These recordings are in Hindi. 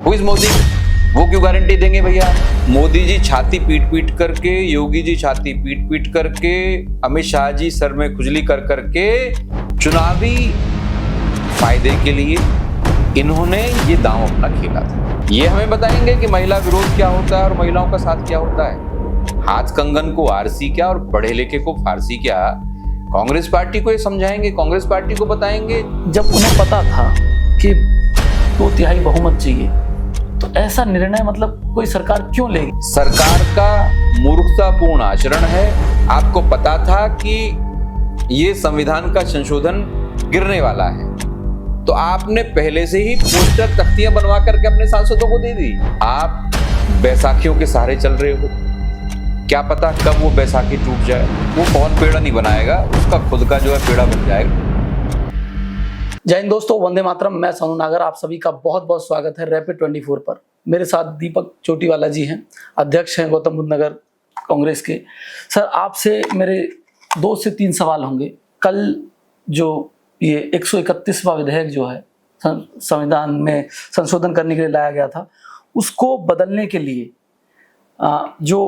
Who is Modi? वो क्यों गारंटी देंगे भैया? मोदी जी छाती पीट पीट करके, योगी जी छाती पीट पीट करके, अमित शाह जी सर में खुजली कर करके चुनावी फायदे के लिए इन्होंने ये दांव अपना खेला था। ये हमें बताएंगे कि महिला विरोध क्या होता है और महिलाओं का साथ क्या होता है। हाथ कंगन को आरसी क्या और पढ़े लिखे को फारसी क्या, कांग्रेस पार्टी को ये समझाएंगे, कांग्रेस पार्टी को बताएंगे। जब उन्हें पता था कि 2/3 बहुमत चाहिए तो ऐसा निर्णय मतलब कोई सरकार क्यों लेगी? सरकार का मूर्खतापूर्ण आचरण है। आपको पता था कि ये संविधान का संशोधन गिरने वाला है तो आपने पहले से ही पोस्टर तख्तियां बनवा करके अपने सांसदों को दे दी। आप बैसाखियों के सहारे चल रहे हो, क्या पता कब वो बैसाखी टूट जाए। वो कौन पेड़ा नहीं बनाएगा, उसका खुद का जो है पेड़ा बन जाएगा। जय हिंद दोस्तों, वंदे मातरम। मैं सोनू नागर, आप सभी का बहुत बहुत स्वागत है रैपिड 24 पर। मेरे साथ दीपक चोटीवाला जी हैं, अध्यक्ष हैं गौतम बुद्ध नगर कांग्रेस के। सर, आपसे मेरे 2 से 3 सवाल होंगे। कल जो ये 131वां विधेयक जो है संविधान में संशोधन करने के लिए लाया गया था, उसको बदलने के लिए जो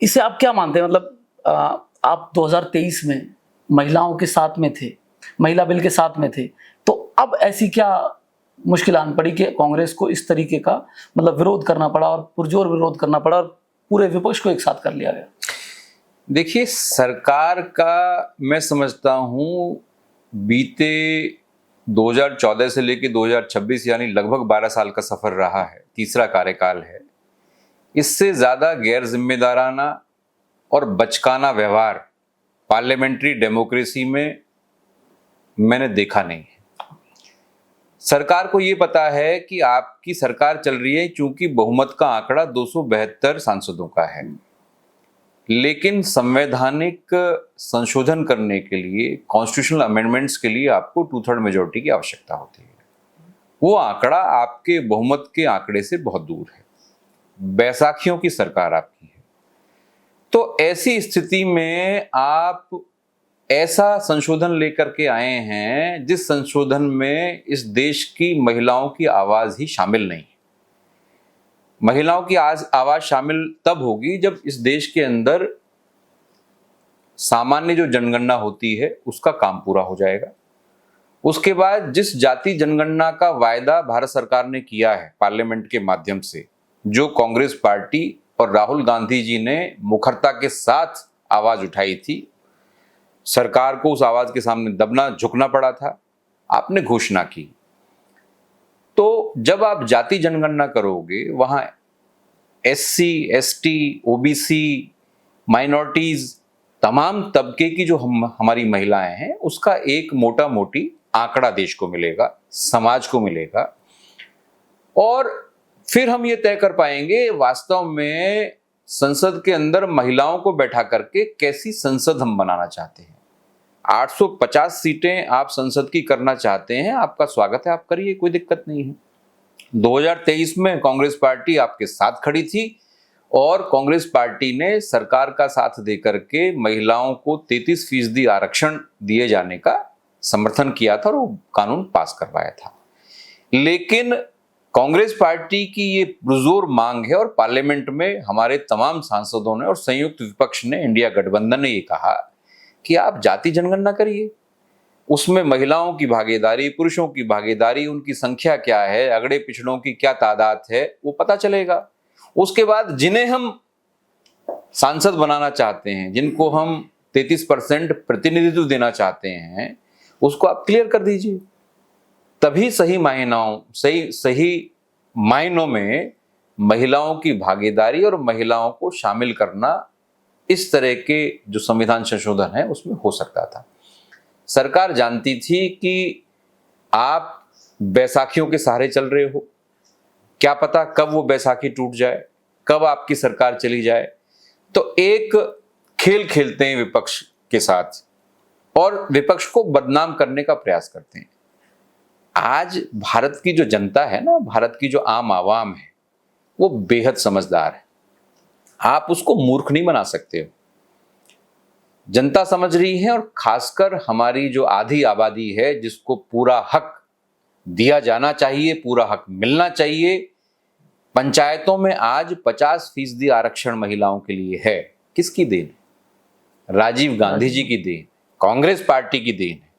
इसे आप क्या मानते हैं? मतलब आप 2023 में महिलाओं के साथ में थे, महिला बिल के साथ में थे, तो अब ऐसी क्या मुश्किल आन पड़ी कि कांग्रेस को इस तरीके का मतलब विरोध करना पड़ा और पुरजोर विरोध करना पड़ा और पूरे विपक्ष को एक साथ कर लिया गया? देखिए, सरकार का मैं समझता हूं बीते 2014 से लेकर 2026 यानी लगभग 12 साल का सफर रहा है, तीसरा कार्यकाल है। इससे ज्यादा गैर जिम्मेदाराना और बचकाना व्यवहार पार्लियामेंट्री डेमोक्रेसी में मैंने देखा नहीं है। सरकार को यह पता है कि आपकी सरकार चल रही है क्योंकि बहुमत का आंकड़ा 272 सांसदों का है, लेकिन संवैधानिक संशोधन करने के लिए, कॉन्स्टिट्यूशनल अमेंडमेंट्स के लिए आपको 2/3 मेजोरिटी की आवश्यकता होती है। वो आंकड़ा आपके बहुमत के आंकड़े से बहुत दूर है। बैसाखियों की सरकार आपकी है, तो ऐसी स्थिति में आप ऐसा संशोधन लेकर के आए हैं जिस संशोधन में इस देश की महिलाओं की आवाज ही शामिल नहीं है। महिलाओं की आवाज शामिल तब होगी जब इस देश के अंदर सामान्य जो जनगणना होती है उसका काम पूरा हो जाएगा। उसके बाद जिस जाति जनगणना का वायदा भारत सरकार ने किया है पार्लियामेंट के माध्यम से, जो कांग्रेस पार्टी और राहुल गांधी जी ने मुखरता के साथ आवाज उठाई थी, सरकार को उस आवाज के सामने दबना झुकना पड़ा था, आपने घोषणा की। तो जब आप जाति जनगणना करोगे, वहां एससी, एसटी, ओबीसी, माइनॉरिटीज, तमाम तबके की जो हमारी महिलाएं हैं, उसका एक मोटा मोटी आंकड़ा देश को मिलेगा, समाज को मिलेगा, और फिर हम ये तय कर पाएंगे वास्तव में संसद के अंदर महिलाओं को बैठा करके कैसी संसद हम बनाना चाहते हैं। 850 सीटें आप संसद की करना चाहते हैं, आपका स्वागत है, आप करिए, कोई दिक्कत नहीं है। 2023 में कांग्रेस पार्टी आपके साथ खड़ी थी और कांग्रेस पार्टी ने सरकार का साथ देकर के महिलाओं को 33% आरक्षण दिए जाने का समर्थन किया था और वो कानून पास करवाया था। लेकिन कांग्रेस पार्टी की ये पुरजोर मांग है और पार्लियामेंट में हमारे तमाम सांसदों ने और संयुक्त विपक्ष ने, इंडिया गठबंधन ने ये कहा कि आप जाति जनगणना करिए, उसमें महिलाओं की भागीदारी, पुरुषों की भागीदारी, उनकी संख्या क्या है, अगड़े पिछड़ों की क्या तादाद है, वो पता चलेगा। उसके बाद जिन्हें हम सांसद बनाना चाहते हैं, जिनको हम 33% प्रतिनिधित्व देना चाहते हैं, उसको आप क्लियर कर दीजिए। तभी सही मायनों में महिलाओं की भागीदारी और महिलाओं को शामिल करना इस तरह के जो संविधान संशोधन है उसमें हो सकता था। सरकार जानती थी कि आप बैसाखियों के सहारे चल रहे हो, क्या पता कब वो बैसाखी टूट जाए, कब आपकी सरकार चली जाए। तो एक खेल खेलते हैं विपक्ष के साथ और विपक्ष को बदनाम करने का प्रयास करते हैं। आज भारत की जो जनता है ना, भारत की जो आम आवाम है, वो बेहद समझदार है। आप उसको मूर्ख नहीं बना सकते हो। जनता समझ रही है, और खासकर हमारी जो आधी आबादी है जिसको पूरा हक दिया जाना चाहिए, पूरा हक मिलना चाहिए, पंचायतों में आज 50% आरक्षण महिलाओं के लिए है। किसकी देन है? राजीव गांधी जी की देन, कांग्रेस पार्टी की देन है।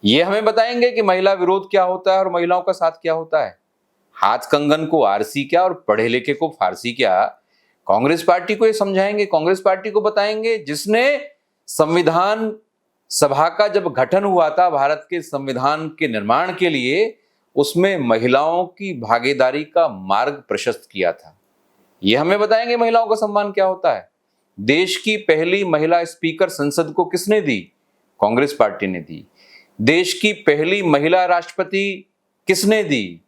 ये हमें बताएंगे कि महिला विरोध क्या होता है और महिलाओं का साथ क्या होता है। हाथ कंगन को आरसी क्या और पढ़े लिखे को फारसी क्या, कांग्रेस पार्टी को ये समझाएंगे, कांग्रेस पार्टी को बताएंगे जिसने संविधान सभा का जब गठन हुआ था भारत के संविधान के निर्माण के लिए, उसमें महिलाओं की भागीदारी का मार्ग प्रशस्त किया था। यह हमें बताएंगे महिलाओं का सम्मान क्या होता है। देश की पहली महिला स्पीकर संसद को किसने दी? कांग्रेस पार्टी ने दी। देश की पहली महिला राष्ट्रपति किसने दी?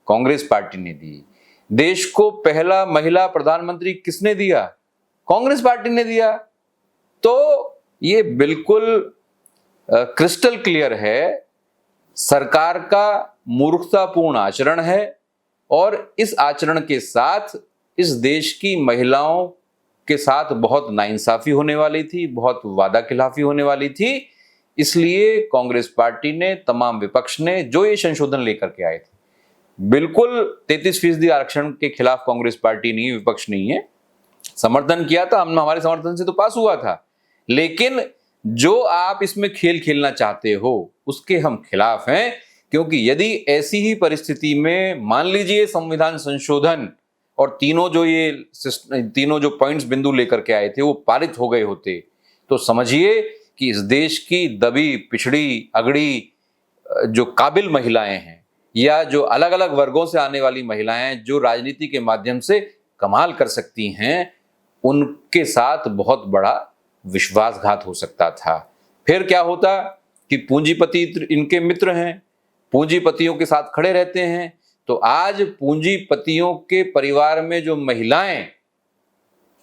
कांग्रेस पार्टी ने दी। देश को पहला महिला प्रधानमंत्री किसने दिया? कांग्रेस पार्टी ने दिया। तो ये बिल्कुल क्रिस्टल क्लियर है, सरकार का मूर्खतापूर्ण आचरण है और इस आचरण के साथ इस देश की महिलाओं के साथ बहुत नाइंसाफी होने वाली थी, बहुत वादा खिलाफी होने वाली थी। इसलिए कांग्रेस पार्टी ने, तमाम विपक्ष ने जो ये संशोधन लेकर के आए थे, बिल्कुल 33% आरक्षण के खिलाफ कांग्रेस पार्टी नहीं, विपक्ष नहीं है, समर्थन किया था। हमारे समर्थन से तो पास हुआ था, लेकिन जो आप इसमें खेल खेलना चाहते हो उसके हम खिलाफ हैं। क्योंकि यदि ऐसी ही परिस्थिति में मान लीजिए संविधान संशोधन और तीनों जो पॉइंट्स बिंदु लेकर के आए थे वो पारित हो गए होते, तो समझिए कि इस देश की दबी पिछड़ी अगड़ी जो काबिल महिलाएं हैं या जो अलग अलग वर्गों से आने वाली महिलाएं जो राजनीति के माध्यम से कमाल कर सकती हैं, उनके साथ बहुत बड़ा विश्वासघात हो सकता था। फिर क्या होता कि पूंजीपति इनके मित्र हैं, पूंजीपतियों के साथ खड़े रहते हैं। तो आज पूंजीपतियों के परिवार में जो महिलाएं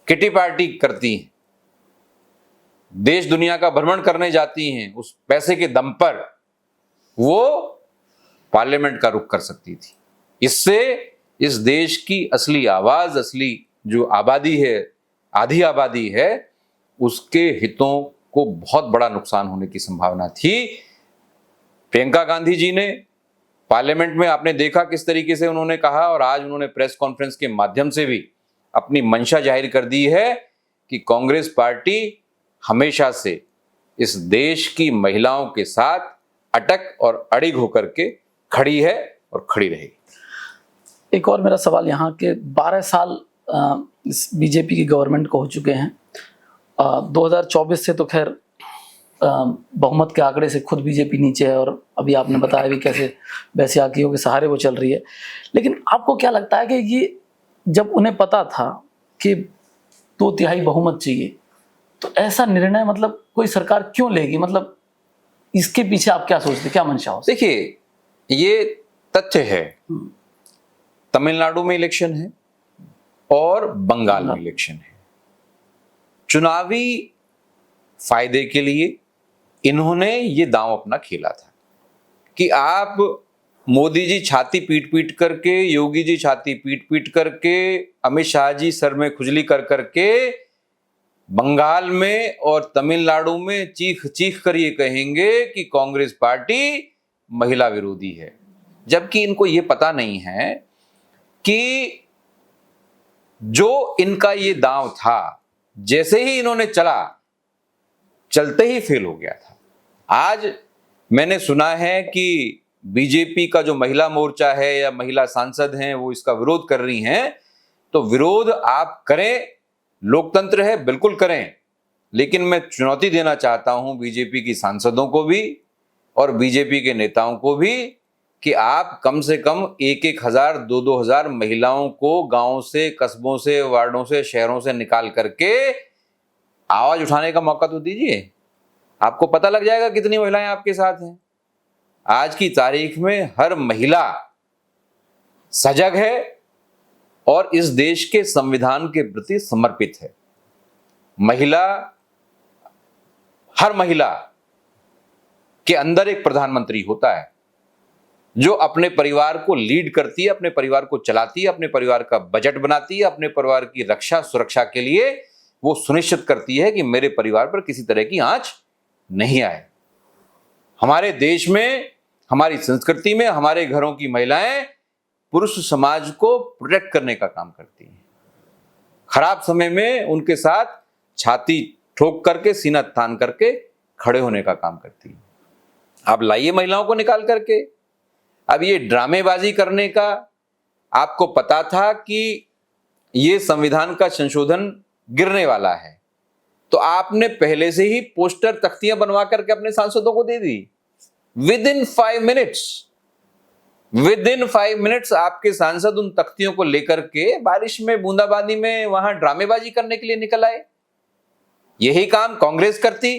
किटी पार्टी करती हैं, देश दुनिया का भ्रमण करने जाती हैं, उस पैसे के दम पर वो पार्लियामेंट का रुख कर सकती थी। इससे इस देश की असली आवाज, असली जो आबादी है, आधी आबादी है, उसके हितों को बहुत बड़ा नुकसान होने की संभावना थी। प्रियंका गांधी जी ने पार्लियामेंट में आपने देखा किस तरीके से उन्होंने कहा, और आज उन्होंने प्रेस कॉन्फ्रेंस के माध्यम से भी अपनी मंशा जाहिर कर दी है कि कांग्रेस पार्टी हमेशा से इस देश की महिलाओं के साथ अटक और अड़िग होकर के खड़ी है और खड़ी रहेगी। एक और मेरा सवाल यहाँ के 12 साल इस बीजेपी की गवर्नमेंट को हो चुके हैं। 2024 से तो खैर बहुमत के आंकड़े से खुद बीजेपी नीचे है, और अभी आपने बताया भी कैसे बैसियाकियों के सहारे वो चल रही है। लेकिन आपको क्या लगता है कि ये जब उन्हें पता था कि 2/3 बहुमत चाहिए, तो ऐसा निर्णय मतलब कोई सरकार क्यों लेगी? मतलब इसके पीछे आप क्या सोचते, क्या मंशा हो? देखिए, ये तथ्य है, तमिलनाडु में इलेक्शन है और बंगाल में इलेक्शन है। चुनावी फायदे के लिए इन्होंने ये दांव अपना खेला था कि आप मोदी जी छाती पीट पीट करके, योगी जी छाती पीट पीट करके, अमित शाह जी सर में खुजली कर करके बंगाल में और तमिलनाडु में चीख चीख कर ये कहेंगे कि कांग्रेस पार्टी महिला विरोधी है, जबकि इनको ये पता नहीं है कि जो इनका ये दांव था, जैसे ही इन्होंने चलते ही फेल हो गया था। आज मैंने सुना है कि बीजेपी का जो महिला मोर्चा है या महिला सांसद हैं वो इसका विरोध कर रही हैं। तो विरोध आप करें, लोकतंत्र है, बिल्कुल करें, लेकिन मैं चुनौती देना चाहता हूं बीजेपी की सांसदों को भी और बीजेपी के नेताओं को भी कि आप कम से कम 1-1 हजार 2-2 हजार महिलाओं को गांवों से, कस्बों से, वार्डों से, शहरों से निकाल करके आवाज उठाने का मौका तो दीजिए। आपको पता लग जाएगा कितनी महिलाएं आपके साथ हैं। आज की तारीख में हर महिला सजग है और इस देश के संविधान के प्रति समर्पित है। हर महिला के अंदर एक प्रधानमंत्री होता है जो अपने परिवार को लीड करती है, अपने परिवार को चलाती है, अपने परिवार का बजट बनाती है, अपने परिवार की रक्षा सुरक्षा के लिए वो सुनिश्चित करती है कि मेरे परिवार पर किसी तरह की आंच नहीं आए। हमारे देश में, हमारी संस्कृति में, हमारे घरों की महिलाएं पुरुष समाज को प्रोटेक्ट करने का काम करती हैं। खराब समय में उनके साथ छाती ठोक करके, सीना तान करके खड़े होने का काम करती हैं। आप लाइए महिलाओं को निकाल करके। अब ये ड्रामेबाजी करने का, आपको पता था कि ये संविधान का संशोधन गिरने वाला है, तो आपने पहले से ही पोस्टर, तख्तियां बनवा करके अपने सांसदों को दे दी। विद इन 5 मिनट्स आपके सांसद उन तख्तियों को लेकर के बारिश में, बूंदाबांदी में वहां ड्रामेबाजी करने के लिए निकल आए। यही काम कांग्रेस करती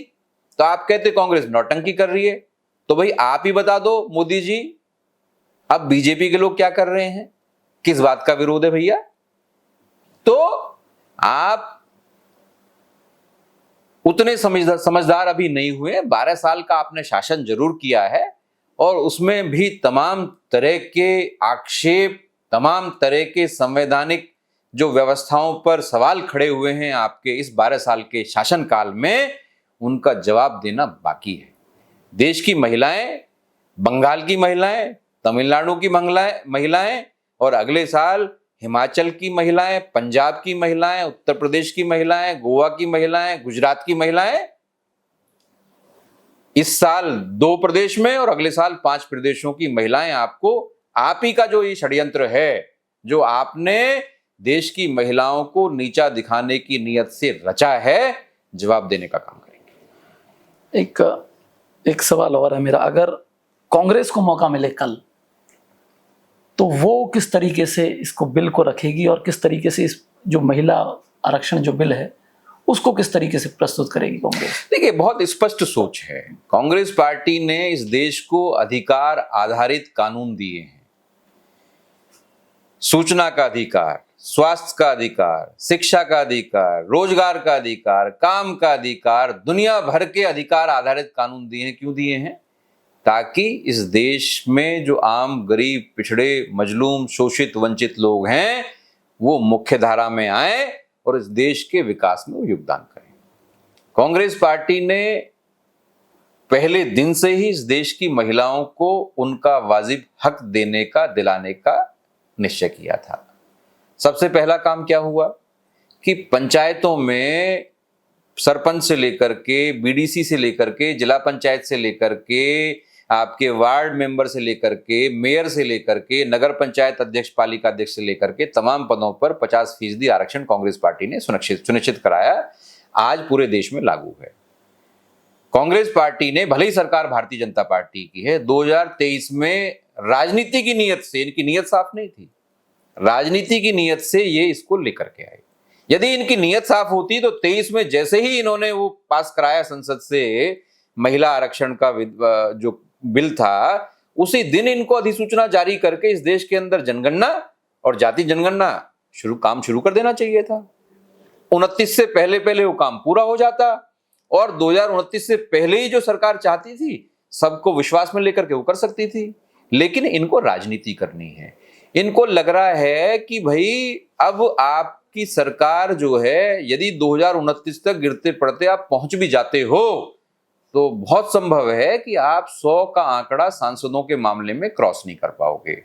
तो आप कहते कांग्रेस नौटंकी कर रही है। तो भाई आप ही बता दो मोदी जी, अब बीजेपी के लोग क्या कर रहे हैं, किस बात का विरोध है भैया? तो आप उतने समझदार अभी नहीं हुए। 12 साल का आपने शासन जरूर किया है और उसमें भी तमाम तरह के आक्षेप, तमाम तरह के संवैधानिक जो व्यवस्थाओं पर सवाल खड़े हुए हैं आपके इस 12 साल के शासनकाल में, उनका जवाब देना बाकी है। देश की महिलाएं, बंगाल की महिलाएं, तमिलनाडु की महिलाएं और अगले साल हिमाचल की महिलाएं, पंजाब की महिलाएं, उत्तर प्रदेश की महिलाएं, गोवा की महिलाएं, गुजरात की महिलाएं, इस साल 2 प्रदेश में और अगले साल 5 प्रदेशों की महिलाएं आपको, आप ही का जो ये षड्यंत्र है, जो आपने देश की महिलाओं को नीचा दिखाने की नियत से रचा है, जवाब देने का काम करेंगे। एक सवाल और है मेरा, अगर कांग्रेस को मौका मिले कल, तो वो किस तरीके से इसको बिल को रखेगी और किस तरीके से इस जो महिला आरक्षण जो बिल है उसको किस तरीके से प्रस्तुत करेगी कांग्रेस? देखिए, बहुत स्पष्ट सोच है। कांग्रेस पार्टी ने इस देश को अधिकार आधारित कानून दिए हैं। सूचना का अधिकार, स्वास्थ्य का अधिकार, शिक्षा का अधिकार, रोजगार का अधिकार, काम का अधिकार, दुनिया भर के अधिकार आधारित कानून दिए हैं। क्यों दिए हैं? ताकि इस देश में जो आम, गरीब, पिछड़े, मजलूम, शोषित, वंचित लोग हैं वो मुख्य धारा में आए और इस देश के विकास में वो योगदान करें। कांग्रेस पार्टी ने पहले दिन से ही इस देश की महिलाओं को उनका वाजिब हक देने का, दिलाने का निश्चय किया था। सबसे पहला काम क्या हुआ कि पंचायतों में सरपंच से लेकर के, बीडीसी से लेकर के, जिला पंचायत से लेकर के, आपके वार्ड मेंबर से लेकर के, मेयर से लेकर के, नगर पंचायत अध्यक्ष, पालिका अध्यक्ष से लेकर के तमाम पदों पर 50% आरक्षण कांग्रेस पार्टी ने सुनिश्चित कराया। आज पूरे देश में लागू है। कांग्रेस पार्टी ने, भले ही सरकार भारतीय जनता पार्टी की है, 2023 में राजनीति की नियत से, इनकी नियत साफ नहीं थी, राजनीति की नियत से ये इसको लेकर के आए। यदि इनकी नियत साफ होती तो 23 में जैसे ही इन्होंने वो पास कराया संसद से महिला आरक्षण का जो बिल था, उसी दिन इनको अधिसूचना जारी करके इस देश के अंदर जनगणना और जाति जनगणना काम शुरू कर देना चाहिए था। 29 से पहले वो काम पूरा हो जाता और 2029 से पहले ही जो सरकार चाहती थी सबको विश्वास में लेकर के वो कर सकती थी। लेकिन इनको राजनीति करनी है। इनको लग रहा है कि भाई अब आपकी सरकार जो है, यदि 2029 तक गिरते पड़ते आप पहुंच भी जाते हो तो बहुत संभव है कि आप 100 का आंकड़ा सांसदों के मामले में क्रॉस नहीं कर पाओगे।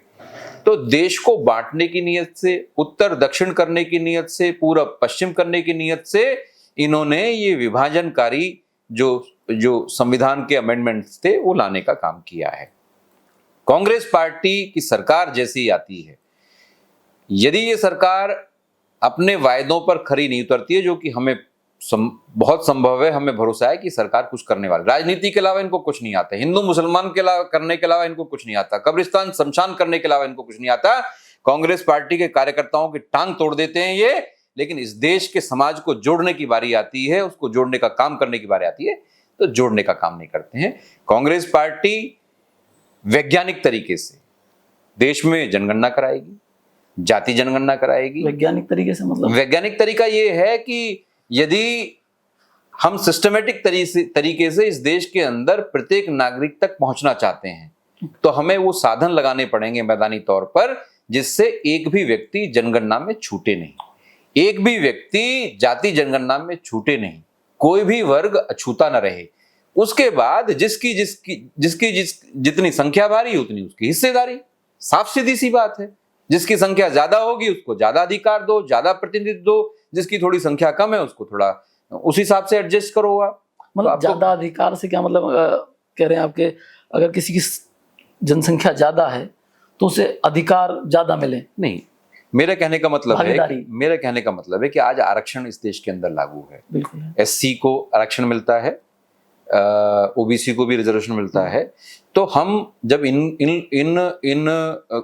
तो देश को बांटने की नियत से, उत्तर दक्षिण करने की नियत से, पूरब पश्चिम करने की नियत से इन्होंने ये विभाजनकारी जो संविधान के अमेंडमेंट्स थे वो लाने का काम किया है। कांग्रेस पार्टी की सरकार जैसी आती है, यदि ये सरकार अपने वायदों पर खरी नहीं उतरती है, जो कि हमें बहुत संभव है, हमें भरोसा है कि सरकार कुछ करने वाली, राजनीति के अलावा इनको कुछ नहीं आता, हिंदू मुसलमान के अलावा करने के अलावा इनको कुछ नहीं आता, कब्रिस्तान शमशान करने के अलावा इनको कुछ नहीं आता। कांग्रेस पार्टी के कार्यकर्ताओं की टांग तोड़ देते हैं ये, लेकिन इस देश के समाज को जोड़ने की बारी आती है, उसको जोड़ने का काम करने की बारी आती है तो जोड़ने का काम नहीं करते हैं। कांग्रेस पार्टी वैज्ञानिक तरीके से देश में जनगणना कराएगी, जाति जनगणना कराएगी। वैज्ञानिक तरीके से मतलब? वैज्ञानिक तरीका यह है कि यदि हम सिस्टमेटिक तरीके से इस देश के अंदर प्रत्येक नागरिक तक पहुंचना चाहते हैं तो हमें वो साधन लगाने पड़ेंगे मैदानी तौर पर, जिससे एक भी व्यक्ति जनगणना में छूटे नहीं, एक भी व्यक्ति जाति जनगणना में छूटे नहीं, कोई भी वर्ग अछूता न रहे। उसके बाद जिसकी जितनी संख्या भारी उतनी उसकी हिस्सेदारी। साफ सीधी सी बात है। जिसकी संख्या ज्यादा होगी उसको ज्यादा अधिकार दो, ज्यादा प्रतिनिधित्व दो, जिसकी थोड़ी संख्या कम है उसको थोड़ा उस हिसाब से एडजस्ट करो आप। मतलब ज्यादा अधिकार से क्या मतलब कह रहे हैं आपके, अगर किसी की जनसंख्या ज्यादा है तो उसे अधिकार ज्यादा मिले? नहीं, मेरे कहने का मतलब भागीदारी। है कि आज आरक्षण इस देश के अंदर लागू है। बिल्कुल है। एससी को आरक्षण मिलता है, ओबीसी को भी रिजर्वेशन मिलता है। तो हम जब इन इन इन इन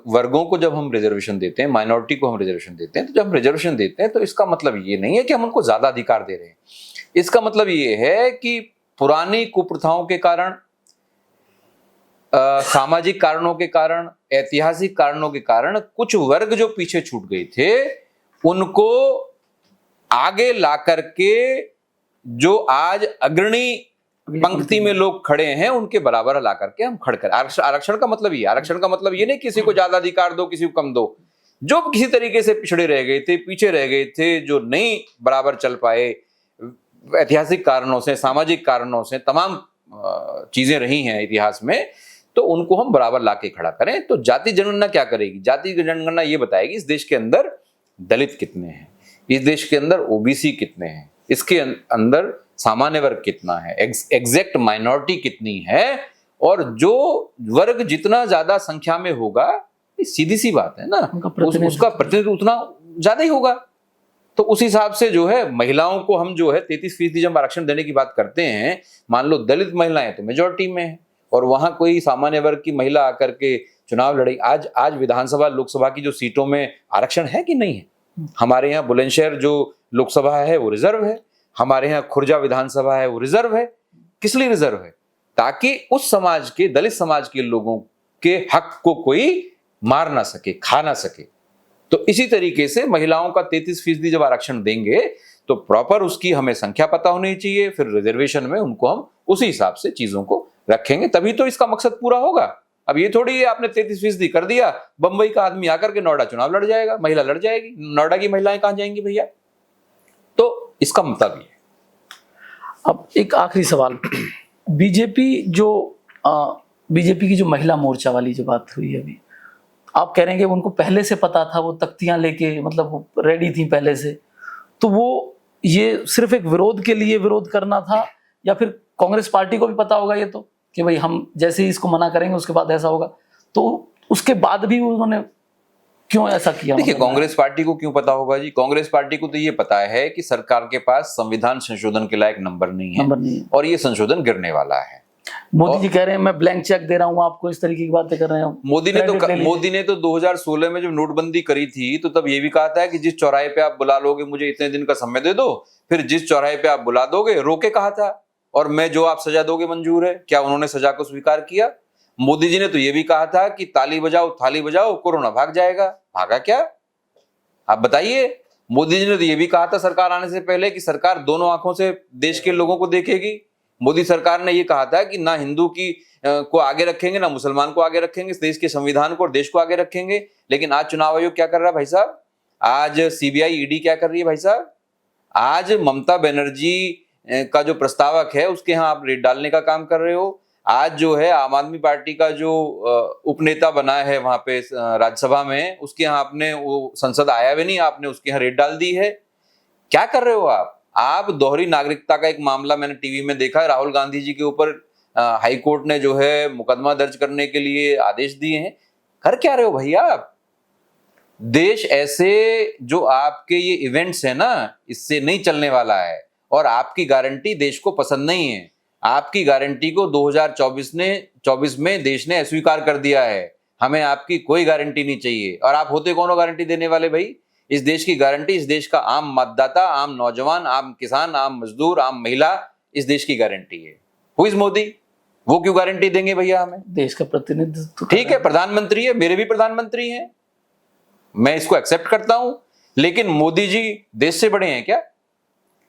वर्गों को जब हम रिजर्वेशन देते हैं, माइनॉरिटी को हम रिजर्वेशन देते हैं, तो जब हम रिजर्वेशन देते हैं तो इसका मतलब ये नहीं है कि हम उनको ज्यादा अधिकार दे रहे हैं। इसका मतलब ये है कि पुरानी कुप्रथाओं के कारण, सामाजिक कारणों के कारण, ऐतिहासिक कारणों के कारण कुछ वर्ग जो पीछे छूट गए थे उनको आगे ला करके जो आज अग्रणी पंक्ति में लोग खड़े हैं उनके बराबर ला करके हम खड़ कर आरक्षण का मतलब ये नहीं किसी को ज्यादा अधिकार दो किसी को कम दो। जो किसी तरीके से पिछड़े रह गए थे, पीछे रह गए थे, जो नहीं बराबर चल पाए, ऐतिहासिक कारणों से, सामाजिक कारणों से, तमाम चीजें रही हैं इतिहास में, तो उनको हम बराबर लाके खड़ा करें। तो जाति जनगणना क्या करेगी? जाति जनगणना ये बताएगी इस देश के अंदर दलित कितने हैं, इस देश के अंदर ओबीसी कितने हैं, इसके अंदर सामान्य वर्ग कितना है, एग्जैक्ट माइनॉरिटी कितनी है, और जो वर्ग जितना ज्यादा संख्या में होगा, सीधी सी बात है ना, उसका प्रतिनिधित्व उतना ज्यादा ही होगा। तो उस हिसाब से जो है महिलाओं को हम जो है 33% जब आरक्षण देने की बात करते हैं, मान लो दलित महिलाएं तो मेजोरिटी में है और वहां कोई सामान्य वर्ग की महिला आकर के चुनाव लड़ेगी। आज विधानसभा लोकसभा की जो सीटों में आरक्षण है कि नहीं है? हमारे यहाँ बुलंदशहर जो लोकसभा है वो रिजर्व है, हमारे यहाँ खुर्जा विधानसभा है वो रिजर्व है। किस लिए रिजर्व है? ताकि उस समाज के, दलित समाज के लोगों के हक को कोई मार ना सके, खा ना सके। तो इसी तरीके से महिलाओं का 33% जब आरक्षण देंगे तो प्रॉपर उसकी हमें संख्या पता होनी चाहिए, फिर रिजर्वेशन में उनको हम उसी हिसाब से चीजों को रखेंगे, तभी तो इसका मकसद पूरा होगा। अब ये थोड़ी है आपने 33% कर दिया, बंबई का आदमी आकर के नोएडा चुनाव लड़ जाएगा, महिला लड़ जाएगी, नोएडा की महिलाएं कहां जाएंगी भैया? तो इसका मतलब ये। अब एक आखिरी सवाल, बीजेपी की जो महिला मोर्चा वाली जो बात हुई है अभी, आप कह रहे हैं कि उनको पहले से पता था, वो तख्तियां लेके मतलब वो रेडी थी पहले से, तो वो ये सिर्फ एक विरोध के लिए विरोध करना था, या फिर कांग्रेस पार्टी को भी पता होगा ये तो कि भाई हम जैसे ही इसको मना करेंगे उसके बाद ऐसा होगा, तो उसके बाद भी उन्होंने क्यों ऐसा किया? देखिए, कांग्रेस पार्टी को क्यों पता होगा जी? कांग्रेस पार्टी को तो ये पता है कि सरकार के पास संविधान संशोधन के लायक नंबर नहीं है और ये संशोधन गिरने वाला है। मोदी जी कह रहे हैं मैं ब्लैंक चेक दे रहा हूं आपको, इस तरीके की बातें कर रहे हैं। मोदी ने तो 2016 में जब नोटबंदी करी थी तो तब ये भी कहा था कि जिस चौराहे पे आप बुला लोगे मुझे इतने दिन का समय दे दो, फिर जिस चौराहे पे आप बुला दोगे रोके कहा था, और मैं जो आप सजा दोगे मंजूर है। क्या उन्होंने सजा को स्वीकार किया? मोदी जी ने तो ये भी कहा था कि ताली बजाओ थाली बजाओ, कोरोना भाग जाएगा। भागा क्या? आप बताइए। मोदी जी ने तो ये भी कहा था सरकार आने से पहले कि सरकार दोनों आंखों से देश के लोगों को देखेगी। मोदी सरकार ने ये कहा था कि ना हिंदू की को आगे रखेंगे, ना मुसलमान को आगे रखेंगे, इस देश के संविधान को और देश को आगे रखेंगे। लेकिन आज चुनाव आयोग क्या कर रहा है भाई साहब? आज सीबीआई ईडी क्या कर रही है भाई साहब? आज ममता बनर्जी का जो प्रस्तावक है उसके यहाँ आप रेड डालने का काम कर रहे हो। आज जो है आम आदमी पार्टी का जो उपनेता बना है वहां पे राज्यसभा में, उसके यहाँ आपने, वो संसद आया भी नहीं, आपने उसके यहाँ रेड डाल दी है। क्या कर रहे हो आप दोहरी नागरिकता का एक मामला मैंने टीवी में देखा, राहुल गांधी जी के ऊपर हाई कोर्ट ने जो है मुकदमा दर्ज करने के लिए आदेश दिए हैं। कर क्या रहे हो भैया आप? देश ऐसे जो आपके ये इवेंट्स है ना, इससे नहीं चलने वाला है, और आपकी गारंटी देश को पसंद नहीं है। आपकी गारंटी को 2024 में देश ने अस्वीकार कर दिया है। हमें आपकी कोई गारंटी नहीं चाहिए। और आप होते कौन हो गारंटी देने वाले भाई? इस देश की गारंटी इस देश का आम मतदाता, आम नौजवान, आम किसान, आम मजदूर, आम महिला, इस देश की गारंटी है। Who is Modi? वो क्यों गारंटी देंगे भैया हमें? देश का प्रतिनिधित्व। ठीक है, प्रधानमंत्री है, मेरे भी प्रधानमंत्री हैं, मैं इसको एक्सेप्ट करता हूं, लेकिन मोदी जी देश से बड़े हैं क्या?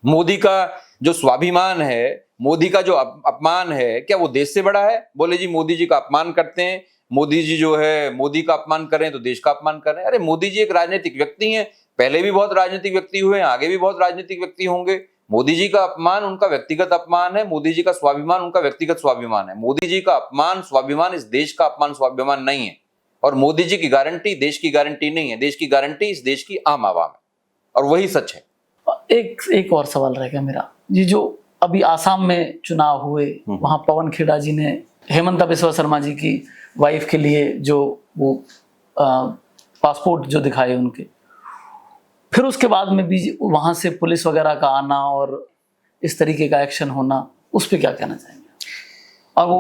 मोदी का जो स्वाभिमान है, मोदी का जो अपमान है, क्या वो देश से बड़ा है? बोले जी मोदी जी का अपमान करते हैं, मोदी जी जो है मोदी का अपमान करें तो देश का अपमान करें। अरे मोदी जी एक राजनीतिक व्यक्ति हैं, पहले भी बहुत राजनीतिक व्यक्ति हुए हैं, आगे भी बहुत राजनीतिक व्यक्ति होंगे। मोदी जी का अपमान उनका व्यक्तिगत अपमान है, मोदी जी का स्वाभिमान उनका व्यक्तिगत स्वाभिमान है। मोदी जी का अपमान स्वाभिमान इस देश का अपमान स्वाभिमान नहीं है। और मोदी जी की गारंटी देश की गारंटी नहीं है, देश की गारंटी इस देश की आम आवाम है, और वही सच है। एक और सवाल रह गया मेरा, ये जो अभी आसाम में चुनाव हुए, वहां पवन खेड़ा जी ने हेमंता बिस्वा शर्मा जी की वाइफ के लिए जो वो पासपोर्ट जो दिखाए उनके, फिर उसके बाद में भी वहां से पुलिस वगैरह का आना और इस तरीके का एक्शन होना, उस पर क्या कहना चाहेंगे? और वो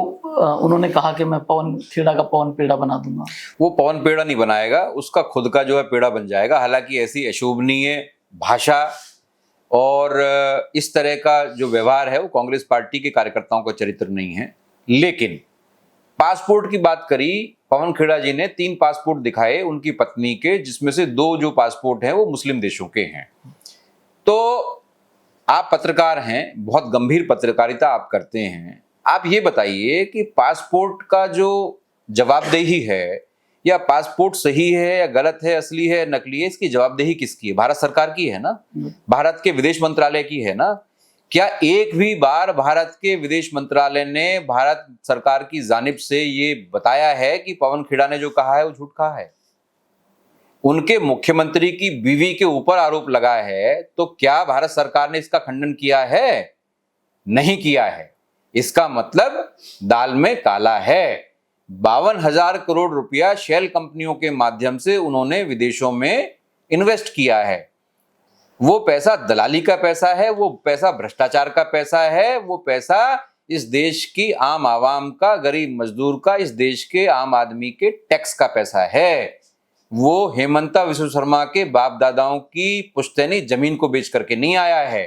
उन्होंने कहा कि मैं पवन खेड़ा का पवन पेड़ा बना दूंगा। वो पवन पेड़ा नहीं बनाएगा, उसका खुद का जो है पेड़ा बन जाएगा। हालांकि ऐसी अशोभनीय भाषा और इस तरह का जो व्यवहार है वो कांग्रेस पार्टी के कार्यकर्ताओं का चरित्र नहीं है। लेकिन पासपोर्ट की बात करी, पवन खेड़ा जी ने 3 पासपोर्ट दिखाए उनकी पत्नी के, जिसमें से 2 जो पासपोर्ट हैं वो मुस्लिम देशों के हैं। तो आप पत्रकार हैं, बहुत गंभीर पत्रकारिता आप करते हैं, आप ये बताइए कि पासपोर्ट का जो जवाबदेही है, या पासपोर्ट सही है या गलत है, असली है नकली है, इसकी जवाबदेही किसकी है? भारत सरकार की है ना, भारत के विदेश मंत्रालय की है ना। क्या एक भी बार भारत के विदेश मंत्रालय ने भारत सरकार की जानिब से ये बताया है कि पवन खेड़ा ने जो कहा है वो झूठ कहा है? उनके मुख्यमंत्री की बीवी के ऊपर आरोप लगा है, तो क्या भारत सरकार ने इसका खंडन किया है? नहीं किया है। इसका मतलब दाल में काला है। 52,000 करोड़ रुपया शेल कंपनियों के माध्यम से उन्होंने विदेशों में इन्वेस्ट किया है। वो पैसा दलाली का पैसा है, वो पैसा भ्रष्टाचार का पैसा है, वो पैसा इस देश की आम आवाम का, गरीब मजदूर का, इस देश के आम आदमी के टैक्स का पैसा है। वो हेमंता बिस्वा शर्मा के बाप दादाओं की पुश्तैनी जमीन को बेच करके नहीं आया है।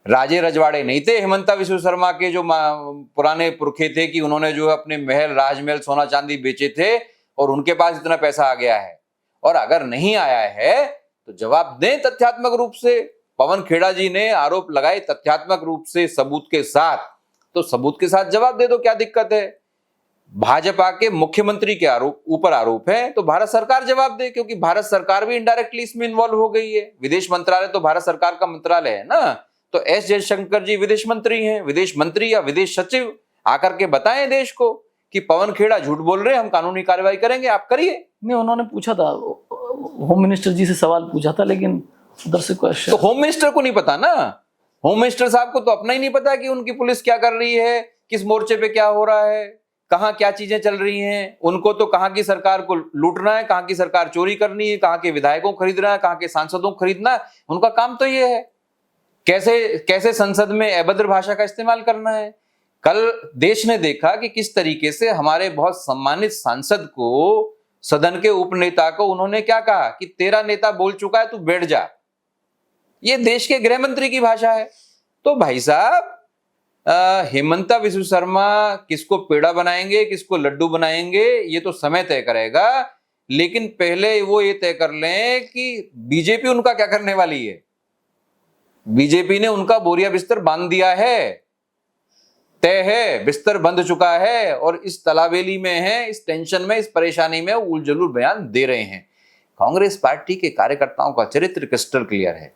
राजे रजवाड़े नहीं थे हेमंता बिस्वा शर्मा के जो पुराने पुरखे थे कि उन्होंने जो अपने महल, राजमहल, सोना चांदी बेचे थे और उनके पास इतना पैसा आ गया है। और अगर नहीं आया है तो जवाब दें तथ्यात्मक रूप से। पवन खेड़ा जी ने आरोप लगाए तथ्यात्मक रूप से, सबूत के साथ, तो सबूत के साथ जवाब दे दो, क्या दिक्कत है? भाजपा के मुख्यमंत्री के ऊपर आरोप है तो भारत सरकार जवाब दे, क्योंकि भारत सरकार भी इनडायरेक्टली इसमें इन्वॉल्व हो गई है। विदेश मंत्रालय तो भारत सरकार का मंत्रालय है ना, तो एस जयशंकर जी विदेश मंत्री हैं, विदेश मंत्री या विदेश सचिव आकर के बताएं देश को कि पवन खेड़ा झूठ बोल रहे हैं, हम कानूनी कार्रवाई करेंगे, आप करिए। नहीं, उन्होंने पूछा था, होम मिनिस्टर जी से सवाल पूछा था, लेकिन उधर से क्वेश्चन, तो होम मिनिस्टर को नहीं पता ना, होम मिनिस्टर साहब को तो अपना ही नहीं पता कि उनकी पुलिस क्या कर रही है, किस मोर्चे पे क्या हो रहा है, कहां क्या चीजें चल रही हैं। उनको तो कहां की सरकार को लूटना है, कहां की सरकार चोरी करनी है, कहां के विधायकों को खरीदना है, कहां के सांसदों को खरीदना है। उनका काम तो ये है, कैसे संसद में अभद्र भाषा का इस्तेमाल करना है। कल देश ने देखा कि किस तरीके से हमारे बहुत सम्मानित सांसद को, सदन के उपनेता को उन्होंने क्या कहा कि तेरा नेता बोल चुका है, तू बैठ जा। ये देश के गृह मंत्री की भाषा है। तो भाई साहब, हेमंता बिस्वा शर्मा किसको पेड़ा बनाएंगे, किसको लड्डू बनाएंगे, ये तो समय तय करेगा। लेकिन पहले वो ये तय कर लें कि बीजेपी उनका क्या करने वाली है। बीजेपी ने उनका बोरिया बिस्तर बांध दिया है, तय है, बिस्तर बंध चुका है, और इस तलावेली में है, इस टेंशन में, इस परेशानी में उलझुल बयान दे रहे हैं। कांग्रेस पार्टी के कार्यकर्ताओं का चरित्र क्रिस्टल क्लियर है।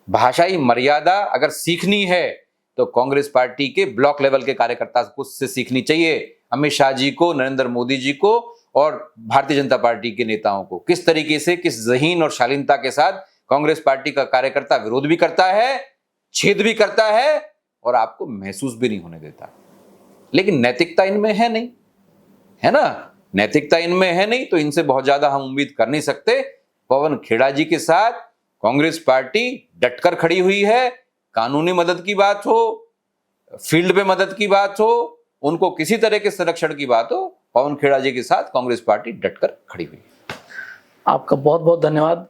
भाषाई मर्यादा अगर सीखनी है तो कांग्रेस पार्टी के ब्लॉक लेवल के कार्यकर्ता को से सीखनी चाहिए। अमित शाह जी को, नरेंद्र मोदी जी को और भारतीय जनता पार्टी के नेताओं को किस तरीके से, किस ज़हीन और शालीनता के साथ कांग्रेस पार्टी का कार्यकर्ता विरोध भी करता है, छेद भी करता है और आपको महसूस भी नहीं होने देता। लेकिन नैतिकता इनमें है नहीं, है ना, नैतिकता इनमें है नहीं, तो इनसे बहुत ज्यादा हम उम्मीद कर नहीं सकते। पवन खेड़ा जी के साथ कांग्रेस पार्टी डटकर खड़ी हुई है। कानूनी मदद की बात हो, फील्ड पे मदद की बात हो, उनको किसी तरह के संरक्षण की बात हो, पवन खेड़ा जी के साथ कांग्रेस पार्टी डटकर खड़ी हुई है। आपका बहुत बहुत धन्यवाद।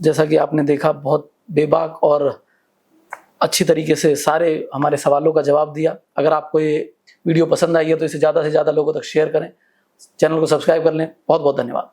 जैसा कि आपने देखा, बहुत बेबाक और अच्छी तरीके से सारे हमारे सवालों का जवाब दिया। अगर आपको ये वीडियो पसंद आई है तो इसे ज़्यादा से ज़्यादा लोगों तक शेयर करें, चैनल को सब्सक्राइब कर लें। बहुत बहुत धन्यवाद।